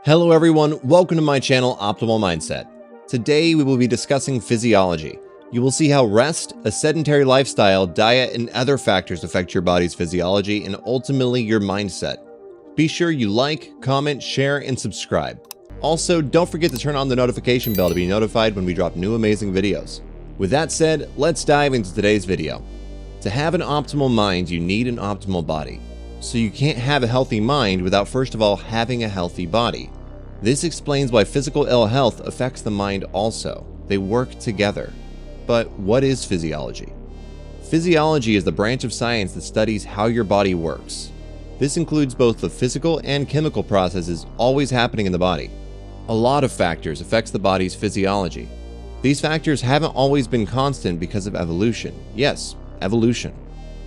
Hello everyone, welcome to my channel Optimal Mindset. Today we will be discussing physiology. You will see how rest, a sedentary lifestyle, diet, and other factors affect your body's physiology and ultimately your mindset. Be sure you like, comment, share, and subscribe. Also, don't forget to turn on the notification bell to be notified when we drop new amazing videos. With that said, let's dive into today's video. To have an optimal mind, you need an optimal body. So you can't have a healthy mind without first of all having a healthy body. This explains why physical ill health affects the mind also. They work together. But what is physiology? Physiology is the branch of science that studies how your body works. This includes both the physical and chemical processes always happening in the body. A lot of factors affects the body's physiology. These factors haven't always been constant because of evolution. Yes, evolution.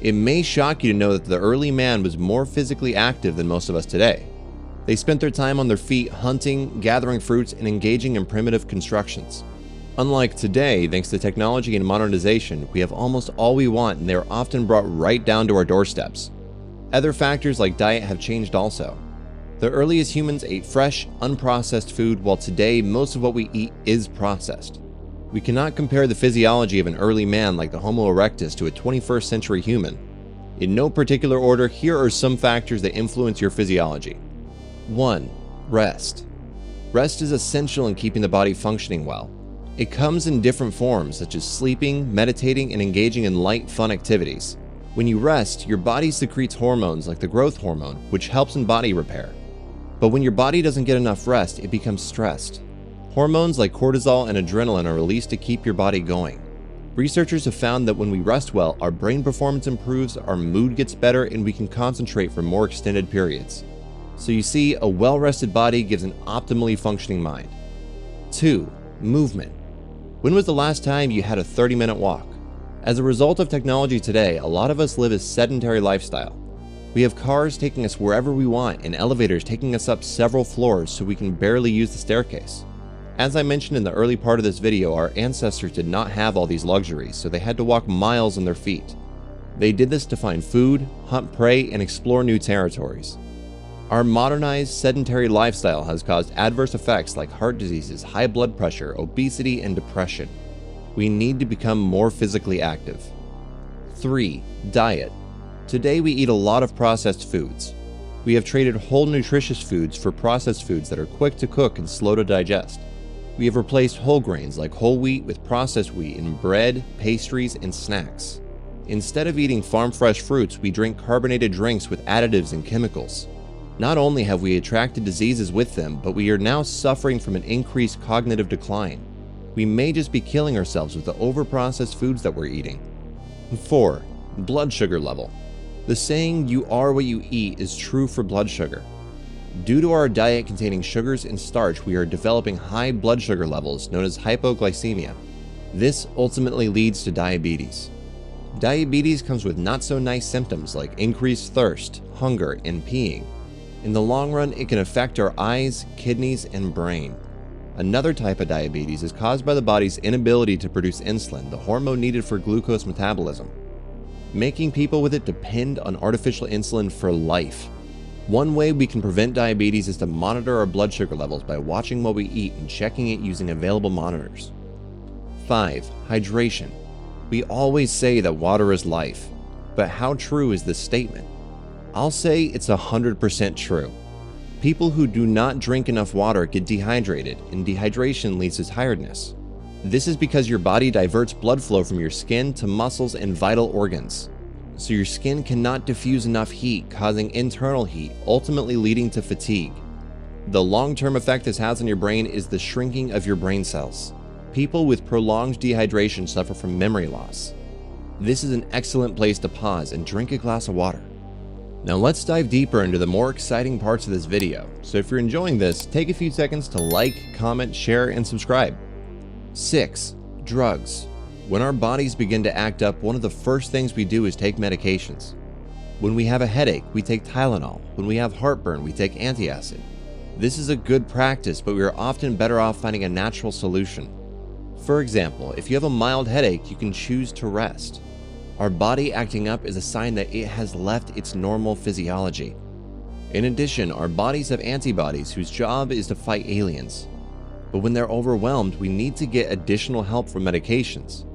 It may shock you to know that the early man was more physically active than most of us today. They spent their time on their feet hunting, gathering fruits, and engaging in primitive constructions. Unlike today, thanks to technology and modernization, we have almost all we want and they are often brought right down to our doorsteps. Other factors like diet have changed also. The earliest humans ate fresh, unprocessed food, while today most of what we eat is processed. We cannot compare the physiology of an early man like the Homo erectus to a 21st century human. In no particular order, here are some factors that influence your physiology. 1. Rest. Rest is essential in keeping the body functioning well. It comes in different forms such as sleeping, meditating, and engaging in light, fun activities. When you rest, your body secretes hormones like the growth hormone, which helps in body repair. But when your body doesn't get enough rest, it becomes stressed. Hormones like cortisol and adrenaline are released to keep your body going. Researchers have found that when we rest well, our brain performance improves, our mood gets better, and we can concentrate for more extended periods. So you see, a well-rested body gives an optimally functioning mind. 2. Movement. When was the last time you had a 30-minute walk? As a result of technology today, a lot of us live a sedentary lifestyle. We have cars taking us wherever we want and elevators taking us up several floors so we can barely use the staircase. As I mentioned in the early part of this video, our ancestors did not have all these luxuries, so they had to walk miles on their feet. They did this to find food, hunt prey, and explore new territories. Our modernized, sedentary lifestyle has caused adverse effects like heart diseases, high blood pressure, obesity, and depression. We need to become more physically active. 3. Diet. Today we eat a lot of processed foods. We have traded whole nutritious foods for processed foods that are quick to cook and slow to digest. We have replaced whole grains like whole wheat with processed wheat in bread, pastries, and snacks. Instead of eating farm-fresh fruits, we drink carbonated drinks with additives and chemicals. Not only have we attracted diseases with them, but we are now suffering from an increased cognitive decline. We may just be killing ourselves with the over-processed foods that we're eating. 4. Blood sugar level. The saying, "you are what you eat," is true for blood sugar. Due to our diet containing sugars and starch, we are developing high blood sugar levels known as hypoglycemia. This ultimately leads to diabetes. Diabetes comes with not so nice symptoms like increased thirst, hunger, and peeing. In the long run, it can affect our eyes, kidneys, and brain. Another type of diabetes is caused by the body's inability to produce insulin, the hormone needed for glucose metabolism, making people with it depend on artificial insulin for life. One way we can prevent diabetes is to monitor our blood sugar levels by watching what we eat and checking it using available monitors. 5. Hydration. We always say that water is life, but how true is this statement? I'll say it's 100% true. People who do not drink enough water get dehydrated, and dehydration leads to tiredness. This is because your body diverts blood flow from your skin to muscles and vital organs. So your skin cannot diffuse enough heat, causing internal heat, ultimately leading to fatigue. The long-term effect this has on your brain is the shrinking of your brain cells. People with prolonged dehydration suffer from memory loss. This is an excellent place to pause and drink a glass of water. Now let's dive deeper into the more exciting parts of this video. So if you're enjoying this, take a few seconds to like, comment, share, and subscribe. 6. Drugs. When our bodies begin to act up, one of the first things we do is take medications. When we have a headache, we take Tylenol. When we have heartburn, we take antacid. This is a good practice, but we are often better off finding a natural solution. For example, if you have a mild headache, you can choose to rest. Our body acting up is a sign that it has left its normal physiology. In addition, our bodies have antibodies whose job is to fight aliens. But when they're overwhelmed, we need to get additional help from medications.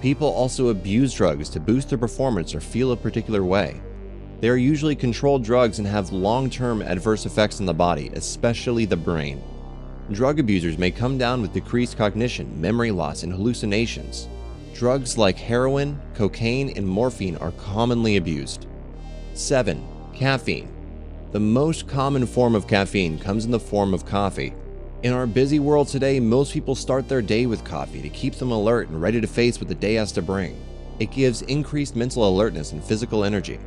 People also abuse drugs to boost their performance or feel a particular way. They are usually controlled drugs and have long-term adverse effects on the body, especially the brain. Drug abusers may come down with decreased cognition, memory loss, and hallucinations. Drugs like heroin, cocaine, and morphine are commonly abused. 7. Caffeine. The most common form of caffeine comes in the form of coffee. In our busy world today, most people start their day with coffee to keep them alert and ready to face what the day has to bring. It gives increased mental alertness and physical energy.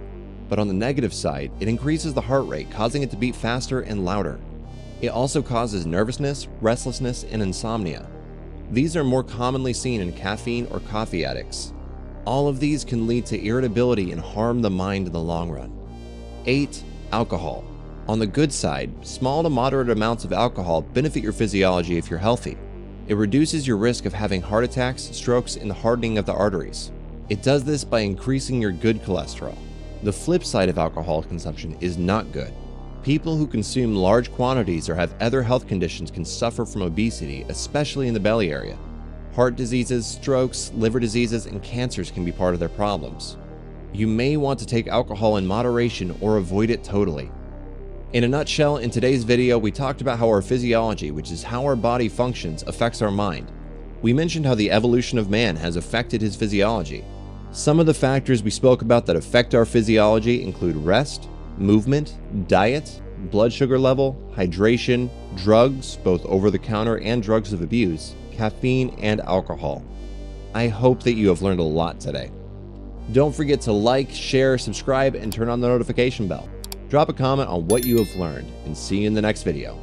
But on the negative side, it increases the heart rate, causing it to beat faster and louder. It also causes nervousness, restlessness, and insomnia. These are more commonly seen in caffeine or coffee addicts. All of these can lead to irritability and harm the mind in the long run. 8. Alcohol. On the good side, small to moderate amounts of alcohol benefit your physiology if you're healthy. It reduces your risk of having heart attacks, strokes, and the hardening of the arteries. It does this by increasing your good cholesterol. The flip side of alcohol consumption is not good. People who consume large quantities or have other health conditions can suffer from obesity, especially in the belly area. Heart diseases, strokes, liver diseases, and cancers can be part of their problems. You may want to take alcohol in moderation or avoid it totally. In a nutshell, in today's video, we talked about how our physiology, which is how our body functions, affects our mind. We mentioned how the evolution of man has affected his physiology. Some of the factors we spoke about that affect our physiology include rest, movement, diet, blood sugar level, hydration, drugs, both over-the-counter and drugs of abuse, caffeine, and alcohol. I hope that you have learned a lot today. Don't forget to like, share, subscribe, and turn on the notification bell. Drop a comment on what you have learned, and see you in the next video.